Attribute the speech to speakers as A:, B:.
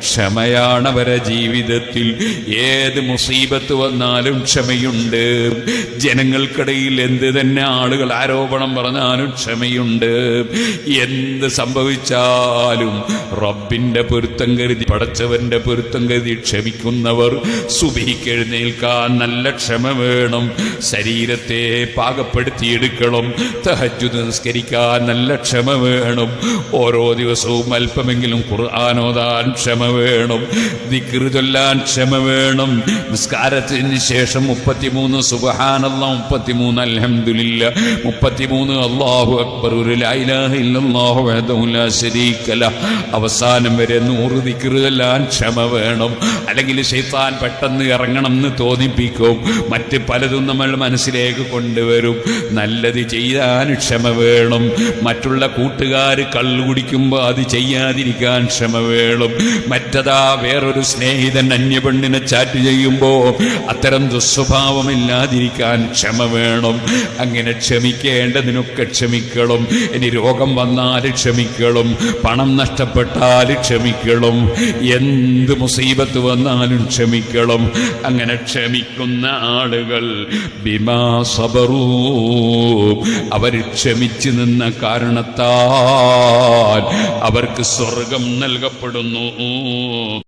A: ക്ഷമയാണ് അവരെ ജീവിതത്തിൽ. ഏത് മുസീബത്ത് വന്നാലും ക്ഷമയുണ്ട്. ജനങ്ങൾക്കിടയിൽ എന്ത് തന്നെ ആളുകൾ ആരോപണം പറഞ്ഞാലും ക്ഷമയുണ്ട്. എന്ത് സംഭവിച്ചാലും റബ്ബിന്റെ പൊരുത്തം കരുതി, പടച്ചവന്റെ പൊരുത്തം കരുതി ക്ഷമിക്കുന്നവർ. സുബഹിക്ക് എഴുന്നേൽക്കാൻ നല്ല ക്ഷമ വേണം. ശരീരത്തെ പാകപ്പെടുത്തിയെടുക്കണം. തഹജ്ജുദ് നിസ്കരിക്കാൻ നല്ല ക്ഷമ വേണം. ഓരോ ദിവസവും അല്പമെങ്കിലും ഖുർആൻ ഓതാൻ ക്ഷമ വേണം. ദിക്ർ ചൊല്ലാൻ ക്ഷമ വേണം. നിസ്കാരത്തിന് ശേഷം 33 സുബ്ഹാനല്ലാഹ്, 33 അൽഹംദുലില്ലാഹ്, 33 അല്ലാഹു അക്ബർ, ഒരു ലാ ഇലാഹ ഇല്ലല്ലാഹു വഹ്ദഹു ലാ ശരീക ലഹ്, അവസാനം വരെ 100 ദിക്ർ ചൊല്ലാൻ ക്ഷമ വേണം. അല്ലെങ്കിൽ ശൈത്താൻ പെട്ടെന്ന് ഇറങ്ങണം എന്ന് തോന്നിപ്പിക്കും. മറ്റ് പലതും നമ്മൾ മനസ്സിലേക്ക് കൊണ്ടുവരും. നല്ലത് ചെയ്യാൻ ക്ഷമ വേണം. മറ്റുള്ള കൂട്ടുകാർ കള്ളു കുടിക്കുമ്പോൾ അത് ചെയ്യാതിരിക്കാൻ ക്ഷമ വേണം. മറ്റതാ വേറൊരു സ്നേഹിതൻ അന്യപെണ്ണിനെ ചാറ്റ് ചെയ്യുമ്പോൾ അത്തരം ദുസ്വഭാവമില്ലാതിരിക്കാൻ ക്ഷമ വേണം. അങ്ങനെ ക്ഷമിക്കേണ്ടതിനൊക്കെ ക്ഷമിക്കണം. ഇനി രോഗം വന്നാൽ ക്ഷമിക്കണം. പണം നഷ്ടപ്പെട്ടാൽ ക്ഷമിക്കണം. എന്ത് മുസീബത്ത് വന്നാലും ക്ഷമിക്കണം. അങ്ങനെ ക്ഷമിക്കുന്ന ആളുകൾ ബിമാ സബറൂ, അവർ ക്ഷമിച്ചു നിന്ന കാരണത്താൽ അവർക്ക് സ്വർഗം നൽകപ്പെടുന്നു.